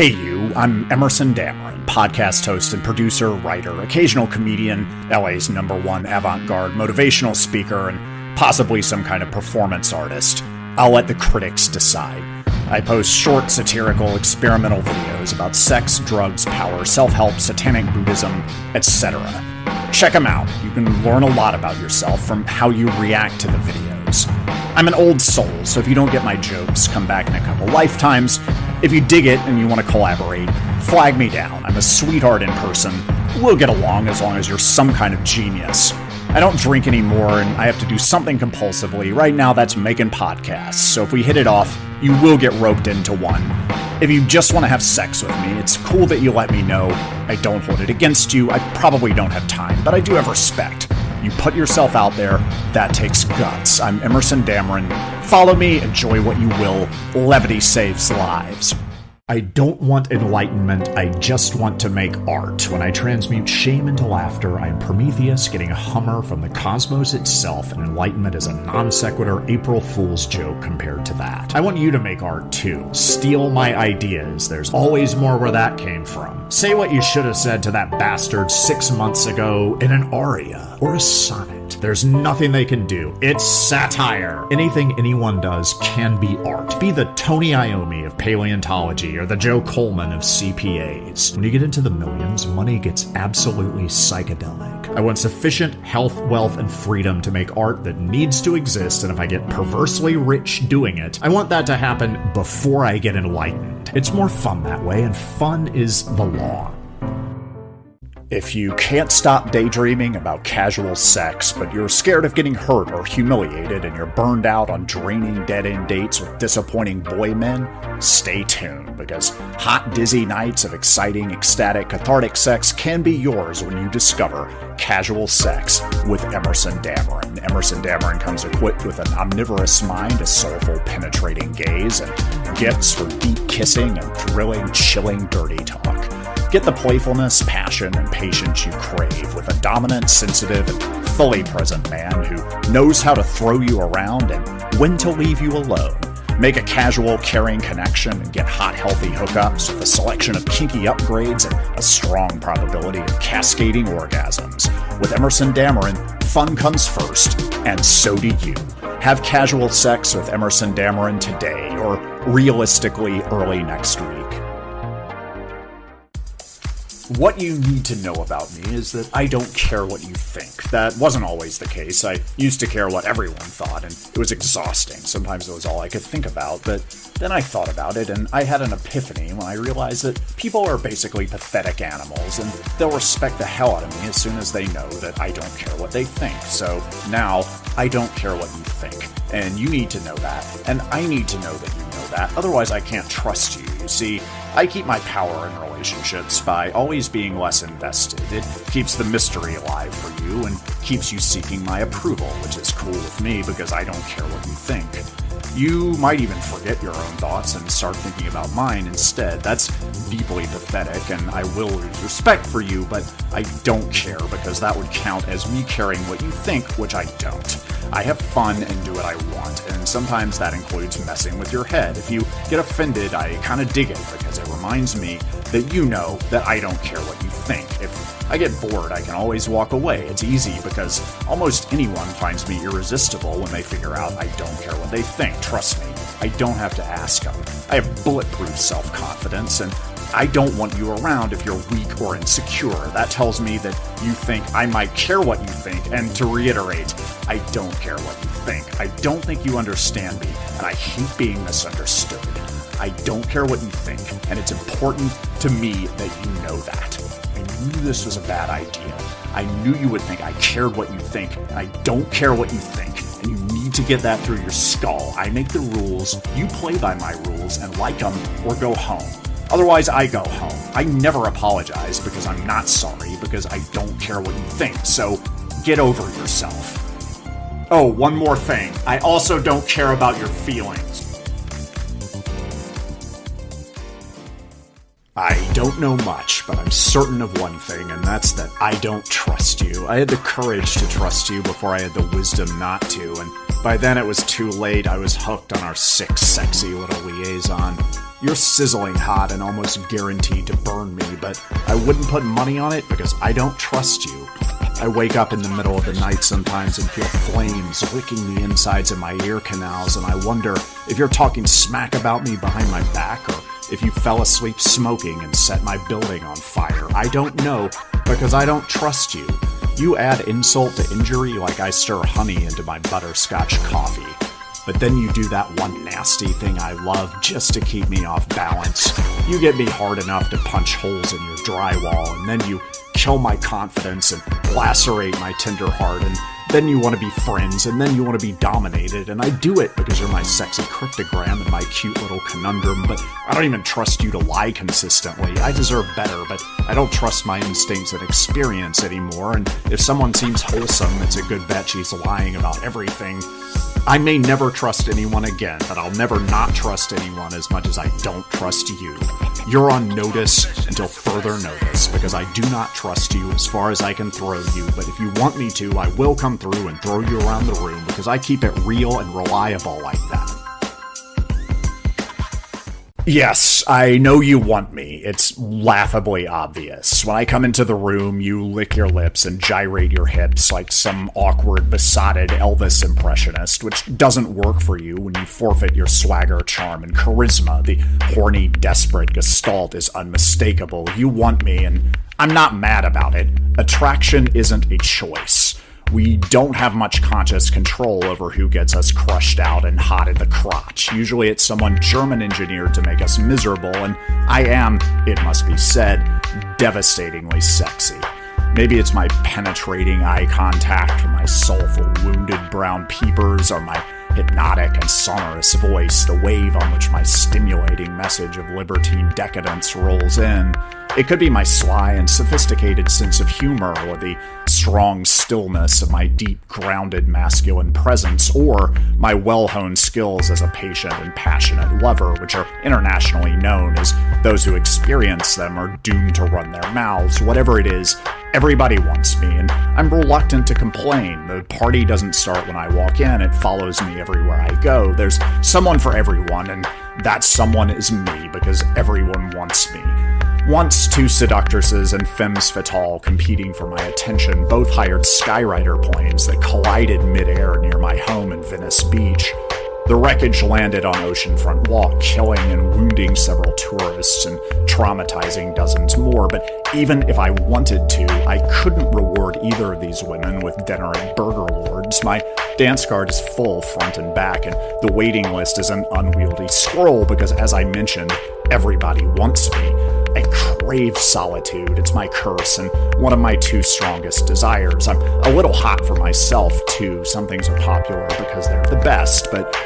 Hey you, I'm Emerson Dameron, podcast host and producer, writer, occasional comedian, LA's #1 avant-garde motivational speaker, and possibly some kind of performance artist. I'll let the critics decide. I post short, satirical, experimental videos about sex, drugs, power, self-help, Satanic Buddhism, etc. Check them out. You can learn a lot about yourself from how you react to the videos. I'm an old soul, so if you don't get my jokes, come back in a couple lifetimes. If you dig it and you want to collaborate, flag me down. I'm a sweetheart in person. We'll get along as long as you're some kind of genius. I don't drink anymore, and I have to do something compulsively. Right now, that's making podcasts, so if we hit it off, you will get roped into one. If you just want to have sex with me, it's cool that you let me know. I don't hold it against you. I probably don't have time, but I do have respect. You put yourself out there, that takes guts. I'm Emerson Dameron. Follow me, enjoy what you will. Levity saves lives. I don't want enlightenment, I just want to make art. When I transmute shame into laughter, I am Prometheus getting a Hummer from the cosmos itself, and enlightenment is a non-sequitur April Fool's joke compared to that. I want you to make art too. Steal my ideas. There's always more where that came from. Say what you should have said to that bastard 6 months ago in an aria or a sonnet. There's nothing they can do. It's satire. Anything anyone does can be art. Be the Tony Iommi of paleontology or the Joe Coleman of CPAs. When you get into the millions, money gets absolutely psychedelic. I want sufficient health, wealth, and freedom to make art that needs to exist, and if I get perversely rich doing it, I want that to happen before I get enlightened. It's more fun that way, and fun is the law. If you can't stop daydreaming about casual sex, but you're scared of getting hurt or humiliated and you're burned out on draining dead-end dates with disappointing boy men, stay tuned, because hot, dizzy nights of exciting, ecstatic, cathartic sex can be yours when you discover Casual Sex with Emerson Dameron. Emerson Dameron comes equipped with an omnivorous mind, a soulful, penetrating gaze, and gifts for deep kissing and thrilling, chilling, dirty talk. Get the playfulness, passion, and patience you crave with a dominant, sensitive, and fully present man who knows how to throw you around and when to leave you alone. Make a casual, caring connection and get hot, healthy hookups with a selection of kinky upgrades and a strong probability of cascading orgasms. With Emerson Dameron, fun comes first, and so do you. Have casual sex with Emerson Dameron today, or realistically early next week. What you need to know about me is that I don't care what you think. That wasn't always the case. I used to care what everyone thought, and it was exhausting. Sometimes it was all I could think about, but then I thought about it, and I had an epiphany when I realized that people are basically pathetic animals, and they'll respect the hell out of me as soon as they know that I don't care what they think. So now, I don't care what you think, and you need to know that, and I need to know that you know that, otherwise I can't trust you. You see, I keep my power in relationships by always being less invested. It keeps the mystery alive for you and keeps you seeking my approval, which is cool with me because I don't care what you think. You might even forget your own thoughts and start thinking about mine instead. That's deeply pathetic, and I will lose respect for you, but I don't care because that would count as me caring what you think, which I don't. I have fun and do what I want, and sometimes that includes messing with your head. If you get offended, I kind of dig it because it reminds me that you know that I don't care what you think. If I get bored, I can always walk away. It's easy because almost anyone finds me irresistible when they figure out I don't care what they think. Trust me, I don't have to ask them. I have bulletproof self-confidence, and I don't want you around if you're weak or insecure. That tells me that you think I might care what you think, and to reiterate, I don't care what you think. I don't think you understand me, and I hate being misunderstood. I don't care what you think, and it's important to me that you know that. I knew this was a bad idea. I knew you would think I cared what you think, and I don't care what you think, and you need to get that through your skull. I make the rules, you play by my rules, and like them, or go home. Otherwise, I go home. I never apologize because I'm not sorry, because I don't care what you think, so get over yourself. Oh, one more thing. I also don't care about your feelings. I don't know much, but I'm certain of one thing, and that's that I don't trust you. I had the courage to trust you before I had the wisdom not to, and by then it was too late. I was hooked on our sick, sexy little liaison. You're sizzling hot and almost guaranteed to burn me, but I wouldn't put money on it because I don't trust you. I wake up in the middle of the night sometimes and feel flames licking the insides of my ear canals, and I wonder if you're talking smack about me behind my back or if you fell asleep smoking and set my building on fire. I don't know because I don't trust you. You add insult to injury like I stir honey into my butterscotch coffee. But then you do that one nasty thing I love just to keep me off balance. You get me hard enough to punch holes in your drywall, and then you kill my confidence and lacerate my tender heart, and then you want to be friends, and then you want to be dominated, and I do it because you're my sexy cryptogram and my cute little conundrum, but I don't even trust you to lie consistently. I deserve better, but I don't trust my instincts and experience anymore, and if someone seems wholesome, it's a good bet she's lying about everything. I may never trust anyone again, but I'll never not trust anyone as much as I don't trust you. You're on notice until further notice, because I do not trust you as far as I can throw you, but if you want me to, I will come through and throw you around the room, because I keep it real and reliable like that. Yes, I know you want me. It's laughably obvious. When I come into the room, you lick your lips and gyrate your hips like some awkward, besotted Elvis impressionist, which doesn't work for you when you forfeit your swagger, charm, and charisma. The horny, desperate gestalt is unmistakable. You want me, and I'm not mad about it. Attraction isn't a choice. We don't have much conscious control over who gets us crushed out and hot in the crotch. Usually it's someone German engineered to make us miserable, and I am, it must be said, devastatingly sexy. Maybe it's my penetrating eye contact, or my soulful wounded brown peepers, or my hypnotic and sonorous voice, the wave on which my stimulating message of libertine decadence rolls in. It could be my sly and sophisticated sense of humor, or the strong stillness of my deep, grounded masculine presence, or my well-honed skills as a patient and passionate lover, which are internationally known as those who experience them are doomed to run their mouths. Whatever it is, everybody wants me, and I'm reluctant to complain. The party doesn't start when I walk in, it follows me everywhere I go. There's someone for everyone, and that someone is me, because everyone wants me. Once, two seductresses and femmes fatales competing for my attention both hired Skyrider planes that collided midair near my home in Venice Beach. The wreckage landed on Oceanfront Walk, killing and wounding several tourists and traumatizing dozens more, but even if I wanted to, I couldn't reward either of these women with dinner at Burger Lords. My dance card is full front and back, and the waiting list is an unwieldy scroll because, as I mentioned, everybody wants me. I crave solitude. It's my curse and one of my two strongest desires. I'm a little hot for myself, too. Some things are popular because they're the best, but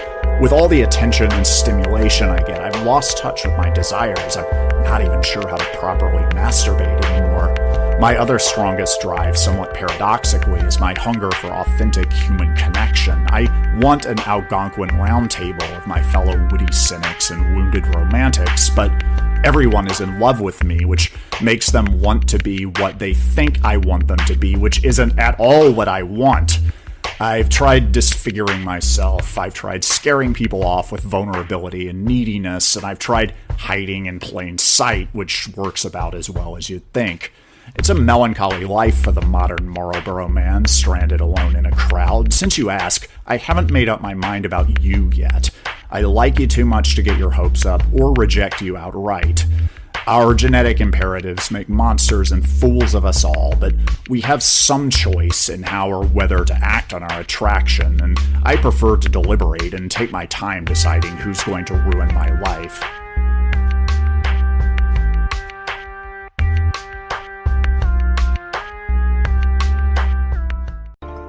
with all the attention and stimulation I get, I've lost touch with my desires. I'm not even sure how to properly masturbate anymore. My other strongest drive, somewhat paradoxically, is my hunger for authentic human connection. I want an Algonquin roundtable of my fellow witty cynics and wounded romantics, but everyone is in love with me, which makes them want to be what they think I want them to be, which isn't at all what I want. I've tried disfiguring myself, I've tried scaring people off with vulnerability and neediness, and I've tried hiding in plain sight, which works about as well as you'd think. It's a melancholy life for the modern Marlboro man, stranded alone in a crowd. Since you ask, I haven't made up my mind about you yet. I like you too much to get your hopes up, or reject you outright. Our genetic imperatives make monsters and fools of us all, but we have some choice in how or whether to act on our attraction, and I prefer to deliberate and take my time deciding who's going to ruin my life.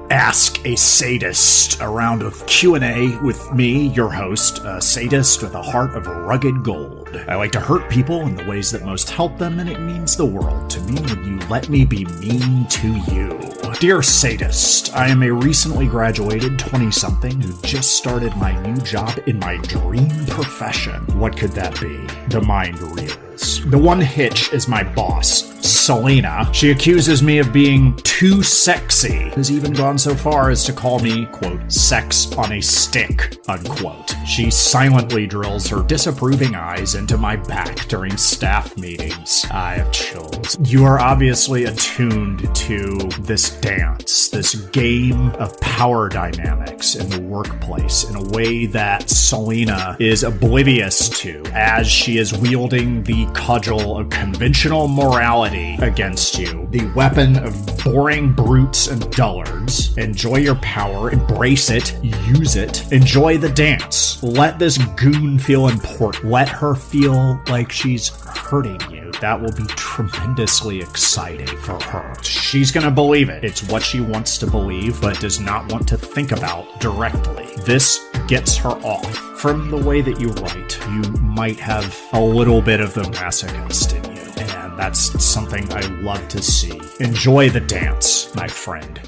Ask a Sadist, a round of Q&A with me, your host, a sadist with a heart of rugged gold. I like to hurt people in the ways that most help them, and it means the world to me when you let me be mean to you. Dear Sadist, I am a recently graduated 20-something who just started my new job in my dream profession. What could that be? the mind reels. The one hitch is my boss, Selena. She accuses me of being too sexy. Has even gone so far as to call me, quote, sex on a stick, unquote. She silently drills her disapproving eyes into my back during staff meetings. I have chills. You are obviously attuned to this dance, this game of power dynamics in the workplace in a way that Selena is oblivious to, as she is wielding the cudgel of conventional morality against you, the weapon of boring brutes and dullards. Enjoy your power, embrace it, use it, enjoy the dance. Let this goon feel important. Let her feel like she's hurting you. That will be tremendously exciting for her. She's gonna believe it. It's what she wants to believe, but does not want to think about directly. This gets her off. From the way that you write, you might have a little bit of the masochist in you, and that's something I love to see. Enjoy the dance, my friend.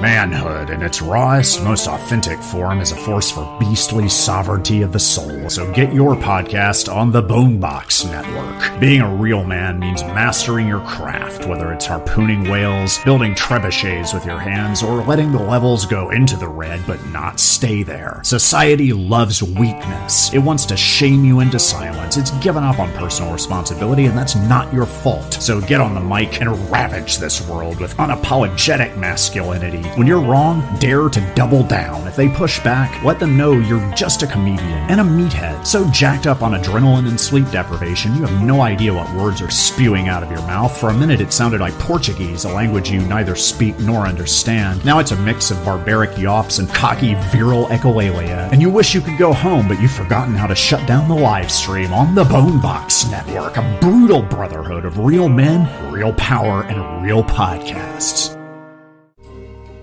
Manhood, in its rawest, most authentic form, is a force for beastly sovereignty of the soul, so get your podcast on the Bonebox Network. Being a real man means mastering your craft, whether it's harpooning whales, building trebuchets with your hands, or letting the levels go into the red but not stay there. Society loves weakness. It wants to shame you into silence. It's given up on personal responsibility, and that's not your fault. So get on the mic and ravage this world with unapologetic masculinity. When you're wrong, dare to double down. If they push back, let them know you're just a comedian and a meathead. So jacked up on adrenaline and sleep deprivation, you have no idea what words are spewing out of your mouth. For a minute, it sounded like Portuguese, a language you neither speak nor understand. Now it's a mix of barbaric yawps and cocky, virile echolalia. And you wish you could go home, but you've forgotten how to shut down the live stream on the Bonebox Network, a brutal brotherhood of real men, real power, and real podcasts.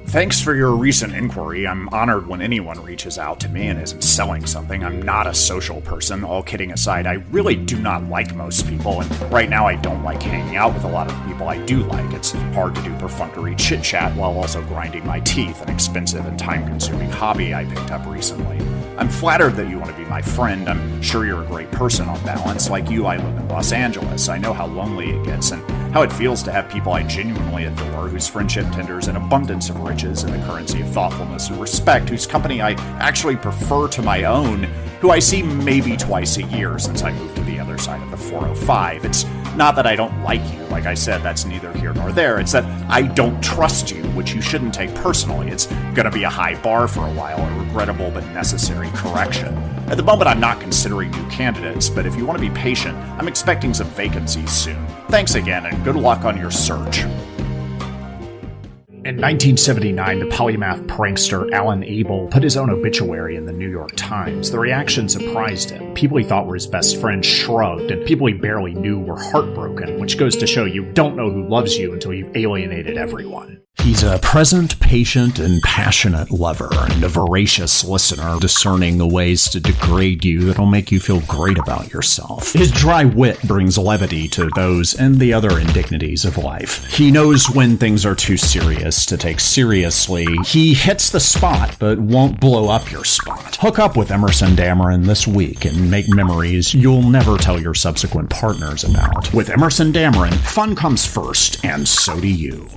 Thanks for your recent inquiry. I'm honored when anyone reaches out to me and isn't selling something. I'm not a social person. All kidding aside, I really do not like most people, and right now I don't like hanging out with a lot of the people I do like. It's hard to do perfunctory chit-chat while also grinding my teeth, an expensive and time-consuming hobby I picked up recently. I'm flattered that you want to be my friend. I'm sure you're a great person on balance. Like you, I live in Los Angeles. I know how lonely it gets and how it feels to have people I genuinely adore, whose friendship tenders an abundance of riches in the currency of thoughtfulness and respect, whose company I actually prefer to my own, who I see maybe twice a year since I moved to the other side of the 405. It's not that I don't like you. Like I said, that's neither here nor there. It's that I don't trust you, which you shouldn't take personally. It's gonna be a high bar for a while, a regrettable but necessary correction. At the moment, I'm not considering new candidates, but if you want to be patient, I'm expecting some vacancies soon. Thanks again, and good luck on your search. In 1979, the polymath prankster Alan Abel put his own obituary in the New York Times. The reaction surprised him. People he thought were his best friends shrugged, and people he barely knew were heartbroken, which goes to show you don't know who loves you until you've alienated everyone. He's a present, patient, and passionate lover, and a voracious listener, discerning the ways to degrade you that'll make you feel great about yourself. His dry wit brings levity to those and the other indignities of life. He knows when things are too serious to take seriously. He hits the spot, but won't blow up your spot. Hook up with Emerson Dameron this week and make memories you'll never tell your subsequent partners about. With Emerson Dameron, fun comes first, and so do you.